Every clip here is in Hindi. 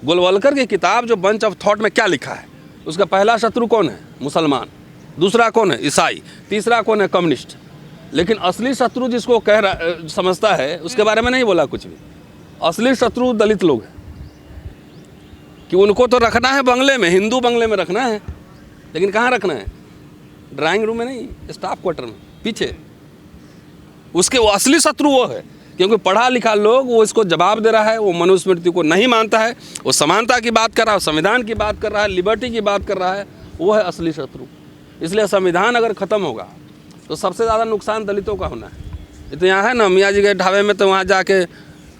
गोलवलकर की किताब जो बंच ऑफ थॉट में क्या लिखा है, उसका पहला शत्रु कौन है? मुसलमान। दूसरा कौन है? ईसाई। तीसरा कौन है? कम्युनिस्ट। लेकिन असली शत्रु जिसको समझता है उसके बारे में नहीं बोला कुछ भी। असली शत्रु दलित लोग हैं कि उनको तो रखना है बंगले में, हिंदू बंगले में रखना है, लेकिन कहाँ रखना है? ड्राइंग रूम में नहीं, स्टाफ क्वार्टर में पीछे। उसके वो असली शत्रु वो है, क्योंकि पढ़ा लिखा लोग वो इसको जवाब दे रहा है, वो मनुस्मृति को नहीं मानता है, वो समानता की बात कर रहा है, संविधान की बात कर रहा है, लिबर्टी की बात कर रहा है, वो है असली शत्रु। इसलिए संविधान अगर ख़त्म होगा तो सबसे ज़्यादा नुकसान दलितों का होना है। ये तो यहाँ है ना, मियाँ जी के ढाबे में तो वहाँ जाके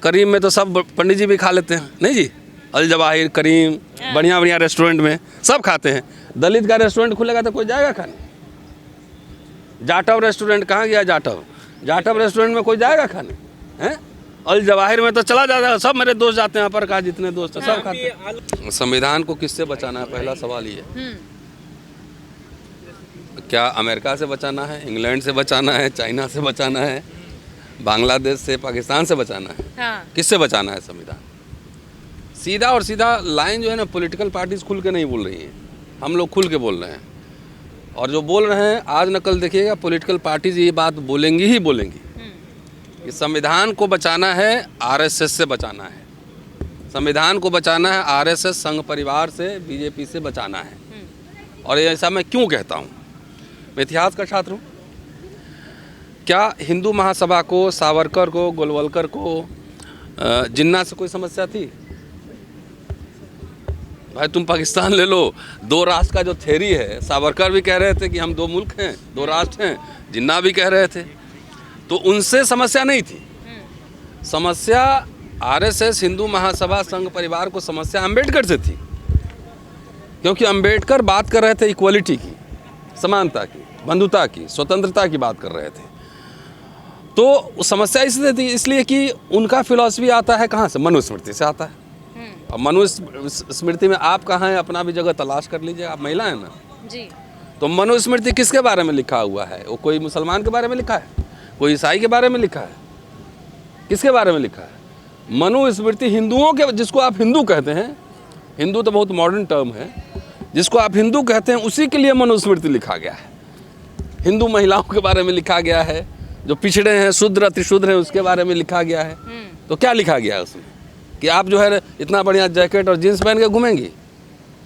करीम में तो सब पंडित जी भी खा लेते हैं, नहीं जी? अल जवाहिर, करीम, बढ़िया बढ़िया रेस्टोरेंट में सब खाते हैं। दलित का रेस्टोरेंट खुलेगा तो कोई जाएगा खाने? जाटव रेस्टोरेंट कहाँ गया? जाटव रेस्टोरेंट में कोई जाएगा खाने हैं? अल जवाहिर में तो चला जाता है, सब मेरे दोस्त जाते हैं, पर कहा जितने दोस्त हैं सब खाते हैं। संविधान को किससे बचाना है? पहला सवाल ये। क्या अमेरिका से बचाना है, इंग्लैंड से बचाना है, चाइना से बचाना है, बांग्लादेश से, पाकिस्तान से बचाना है? हाँ। किससे बचाना है संविधान? सीधा और सीधा लाइन जो है ना, पॉलिटिकल पार्टीज खुल के नहीं बोल रही हैं, हम लोग खुल के बोल रहे हैं। और जो बोल रहे हैं आज न कल देखिएगा, पॉलिटिकल पार्टीज ये बात बोलेंगी ही बोलेंगी कि संविधान को बचाना है, आरएसएस से बचाना है, संविधान को बचाना है, आरएसएस संघ परिवार से, बीजेपी से बचाना है। और ऐसा मैं क्यों कहता हूँ? मैं इतिहास का छात्र हूँ। क्या हिंदू महासभा को, सावरकर को, गोलवलकर को, जिन्ना से कोई समस्या थी? भाई तुम पाकिस्तान ले लो, दो राष्ट्र का जो थ्योरी है, सावरकर भी कह रहे थे कि हम दो मुल्क हैं, दो राष्ट्र हैं, जिन्ना भी कह रहे थे, तो उनसे समस्या नहीं थी। समस्या आरएसएस, हिंदू महासभा, संघ परिवार को समस्या अम्बेडकर से थी, क्योंकि अम्बेडकर बात कर रहे थे इक्वलिटी की, समानता की, बंधुता की, स्वतंत्रता की बात कर रहे थे। तो समस्या इसलिए थी, इसलिए कि उनका फिलॉसफी आता है कहाँ से? मनुस्मृति से आता है। अब मनुस्मृति में आप कहाँ हैं, अपना भी जगह तलाश कर लीजिए, आप महिला हैं ना जी। तो मनुस्मृति किसके बारे में लिखा हुआ है? वो कोई मुसलमान के बारे में लिखा है, कोई ईसाई के बारे में लिखा है, किसके बारे में लिखा है? मनुस्मृति हिंदुओं के, जिसको आप हिंदू कहते हैं, हिंदू तो बहुत मॉडर्न टर्म है, जिसको आप हिंदू कहते हैं उसी के लिए मनुस्मृति लिखा गया है। हिंदू महिलाओं के बारे में लिखा गया है, जो पिछड़े हैं, शूद्र अतिशूद्र हैं, उसके बारे में लिखा गया है। तो क्या लिखा गया है उसमें? कि आप जो है इतना बढ़िया जैकेट और जीन्स पहन के घूमेंगी,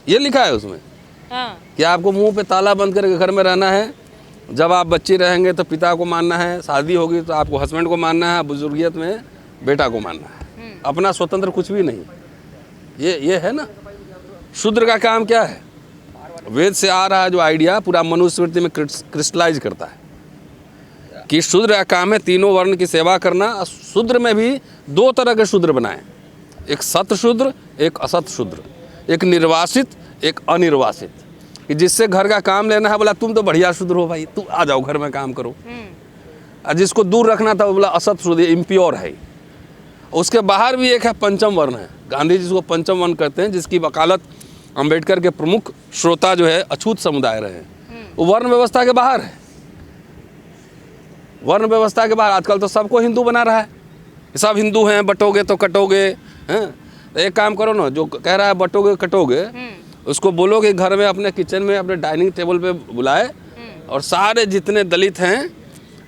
ये लिखा है उसमें? हाँ। कि आपको मुंह पे ताला बंद करके घर में रहना है, जब आप बच्ची रहेंगे तो पिता को मानना है, शादी होगी तो आपको हस्बैंड को मानना है, बुजुर्गियत में बेटा को मानना है, अपना स्वतंत्र कुछ भी नहीं। ये है ना। शूद्र का काम क्या है? वेद से आ रहा है जो आइडिया, पूरा मनुस्मृति में क्रिस्टलाइज करता है कि शूद्र का काम है तीनों वर्ण की सेवा करना। शूद्र में भी दो तरह के शूद्र बनाए, एक सत शूद्र, एक असत शूद्र, एक निर्वासित, एक अनिर्वासित, कि जिससे घर का काम लेना है बोला तुम तो बढ़िया शूद्र हो भाई, तू आ जाओ घर में काम करो। और जिसको दूर रखना था वो बोला असत शूद्र, इम्प्योर है। उसके बाहर भी एक है पंचम वर्ण है, गांधी जी जिसको पंचम वर्ण कहते हैं, जिसकी वकालत अंबेडकर के प्रमुख श्रोता जो है अछूत समुदाय रहे, वो वर्ण व्यवस्था के बाहर है। वर्ण व्यवस्था के बाहर आजकल तो सबको हिंदू बना रहा है, सब हिंदू हैं, बटोगे तो कटोगे हैं। तो एक काम करो ना, जो कह रहा है बटोगे कटोगे, उसको बोलो कि घर में अपने किचन में अपने डाइनिंग टेबल पे बुलाए और सारे जितने दलित हैं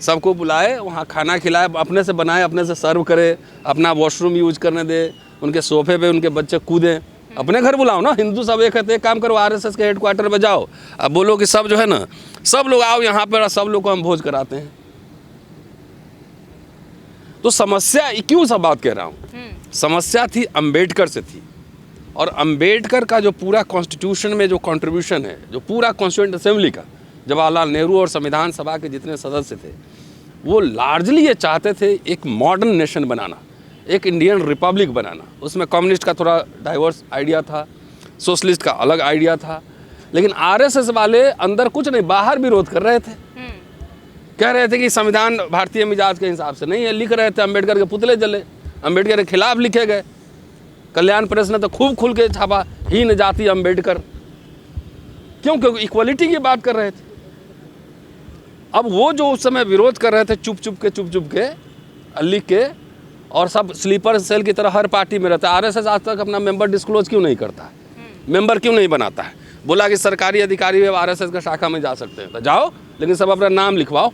सबको बुलाए, वहाँ खाना खिलाए, अपने से बनाए, अपने से सर्व करे, अपना वॉशरूम यूज करने दे, उनके सोफे पे उनके बच्चे कूदें। अपने घर बुलाओ ना, हिंदू सब एक है। एक काम करो, आरएसएस के हेडक्वार्टर पे जाओ, अब बोलो कि सब जो है ना, सब लोग आओ यहाँ पर, सब लोग को हम भोज कराते हैं। तो समस्या क्यों सब बात कह रहा हूँ, समस्या थी अंबेडकर से थी। और अंबेडकर का जो पूरा कॉन्स्टिट्यूशन में जो कंट्रीब्यूशन है, जो पूरा कॉन्स्टिट्यूएंट असेंबली का, जवाहरलाल नेहरू और संविधान सभा के जितने सदस्य थे, वो लार्जली ये चाहते थे एक मॉडर्न नेशन बनाना, एक इंडियन रिपब्लिक बनाना। उसमें कम्युनिस्ट का थोड़ा डाइवर्स आइडिया था, सोशलिस्ट का अलग आइडिया था, लेकिन आरएसएस वाले अंदर कुछ नहीं, बाहर विरोध कर रहे थे। कह रहे थे कि संविधान भारतीय मिजाज के हिसाब से नहीं है, लिख रहे थे, अंबेडकर के पुतले जले, अंबेडकर के खिलाफ लिखे गए। कल्याण प्रेस ने तो खूब खुल के छापा, हीन जाति अंबेडकर। क्यों? क्योंकि इक्वलिटी की बात कर रहे थे। अब वो जो उस समय विरोध कर रहे थे चुप चुप के लिख के, और सब स्लीपर सेल की तरह हर पार्टी में रहता है। आरएसएस आज तक अपना मेंबर डिस्क्लोज क्यों नहीं करता है, मेंबर क्यों नहीं बनाता है? बोला कि सरकारी अधिकारी आरएसएस का शाखा में जा सकते हैं, तो जाओ, लेकिन सब अपना नाम लिखवाओ।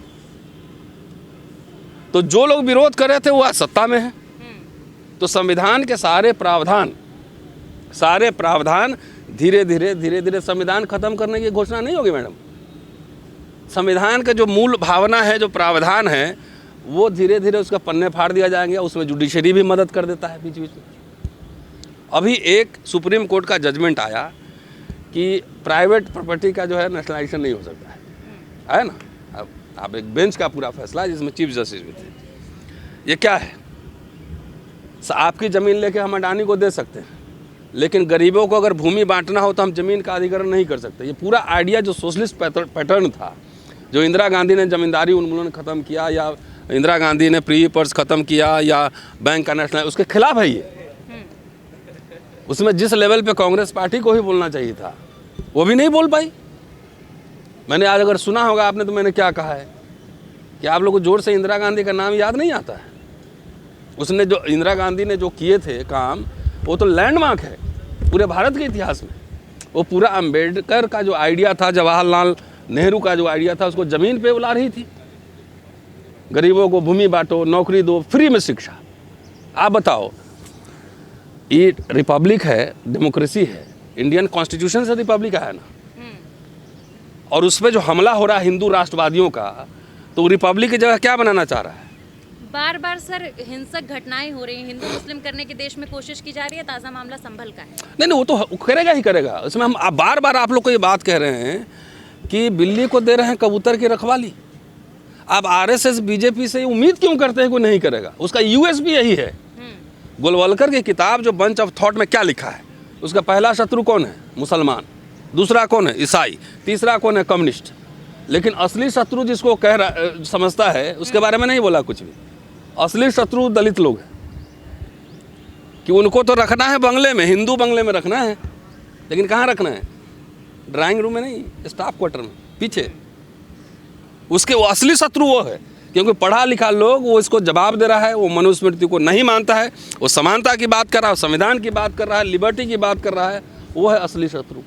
तो जो लोग विरोध कर रहे थे वो आज सत्ता में है। तो संविधान के सारे प्रावधान धीरे धीरे संविधान खत्म करने की घोषणा नहीं होगी मैडम। संविधान का जो मूल भावना है, जो प्रावधान है, वो धीरे धीरे उसका पन्ने फाड़ दिया जाएंगे। उसमें जुडिशरी भी मदद कर देता है बीच बीच में। अभी एक सुप्रीम कोर्ट का जजमेंट आया कि प्राइवेट प्रॉपर्टी का जो है नेशनलाइजेशन नहीं हो सकता है ना। अब एक बेंच का पूरा फैसला है जिसमें चीफ जस्टिस भी थे। ये क्या है? आपकी ज़मीन लेके हम अडानी को दे सकते हैं, लेकिन गरीबों को अगर भूमि बांटना हो तो हम ज़मीन का अधिग्रहण नहीं कर सकते। ये पूरा आइडिया जो सोशलिस्ट पैटर्न था, जो इंदिरा गांधी ने जमींदारी उन्मूलन ख़त्म किया, या इंदिरा गांधी ने प्री पर्स ख़त्म किया, या बैंक का नेशनल, उसके खिलाफ है ये। उसमें जिस लेवल पे कांग्रेस पार्टी को ही बोलना चाहिए था वो भी नहीं बोल पाई। मैंने आज अगर सुना होगा आपने तो मैंने क्या कहा है कि आप लोग को जोर से इंदिरा गांधी का नाम याद नहीं आता है। उसने जो इंदिरा गांधी ने जो किए थे काम, वो तो लैंडमार्क है पूरे भारत के इतिहास में। वो पूरा अंबेडकर का जो आइडिया था, जवाहरलाल नेहरू का जो आइडिया था, उसको ज़मीन पे उला रही थी। गरीबों को भूमि बांटो, नौकरी दो, फ्री में शिक्षा। आप बताओ, ये रिपब्लिक है, डेमोक्रेसी है, इंडियन कॉन्स्टिट्यूशन से रिपब्लिक आया ना। और उस पर जो हमला हो रहा है हिंदू राष्ट्रवादियों का, तो रिपब्लिक की जगह क्या बनाना चाह रहा है? बार बार सर हिंसक घटनाएं हो रही हैं, हिंदू मुस्लिम करने की देश में कोशिश की जा रही है। ताज़ा मामला संभल का है। नहीं, वो तो करेगा ही करेगा। इसमें हम बार बार आप लोग को ये बात कह रहे हैं कि बिल्ली को दे रहे हैं कबूतर की रखवाली। आप आरएसएस बीजेपी से उम्मीद क्यों करते हैं कोई नहीं करेगा? उसका यूएसपी यही है। गोलवलकर की किताब जो बंच ऑफ थॉट में क्या लिखा है, उसका पहला शत्रु कौन है? मुसलमान। दूसरा कौन है? ईसाई। तीसरा कौन है? कम्युनिस्ट। लेकिन असली शत्रु जिसको समझता है, उसके बारे में नहीं बोला कुछ भी। असली शत्रु दलित लोग हैं कि उनको तो रखना है बंगले में, हिंदू बंगले में रखना है, लेकिन कहाँ रखना है? ड्राइंग रूम में नहीं, स्टाफ क्वार्टर में पीछे। उसके वो असली शत्रु वो है, क्योंकि पढ़ा लिखा लोग वो इसको जवाब दे रहा है। वो मनुस्मृति को नहीं मानता है, वो समानता की बात कर रहा है, संविधान की बात कर रहा है, लिबर्टी की बात कर रहा है। वो है असली शत्रु।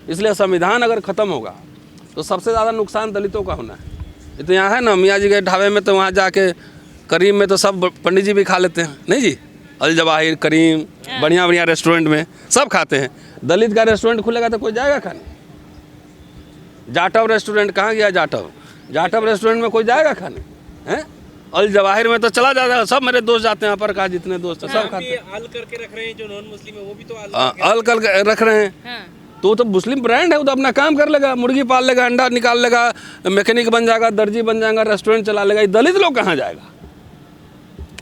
इसलिए संविधान अगर ख़त्म होगा तो सबसे ज़्यादा नुकसान दलितों का होना है। ये तो यहाँ है ना, मियाँ जी के ढाबे में, तो वहाँ जाके करीम में तो सब पंडित जी भी खा लेते हैं, नहीं जी? अल जवाहिर, करीम, बढ़िया बढ़िया रेस्टोरेंट में सब खाते हैं। दलित का रेस्टोरेंट खुलेगा तो कोई जाएगा खाने? जाटव रेस्टोरेंट कहाँ गया? जाटव रेस्टोरेंट में कोई जाएगा खाने हैं? अल जवाहिर में तो चला जाता है, सब मेरे दोस्त जाते हैं, पर का जितने दोस्त हैं सब खाते हैं। अल करके रख रहे हैं, जो नॉन मुस्लिम है वो भी तो अल करके रख रहे हैं। तो मुस्लिम ब्रांड है, वो तो अपना काम कर लेगा, मुर्गी पाल लेगा, अंडा निकाल लेगा, मैकेनिक बन जाएगा, दर्जी बन जाएगा, रेस्टोरेंट चला लेगा। ये दलित लोग कहाँ जाएगा?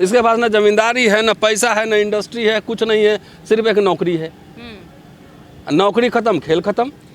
इसके पास ना जमींदारी है, ना पैसा है, ना इंडस्ट्री है, कुछ नहीं है, सिर्फ एक नौकरी है। नौकरी खत्म, खेल खत्म।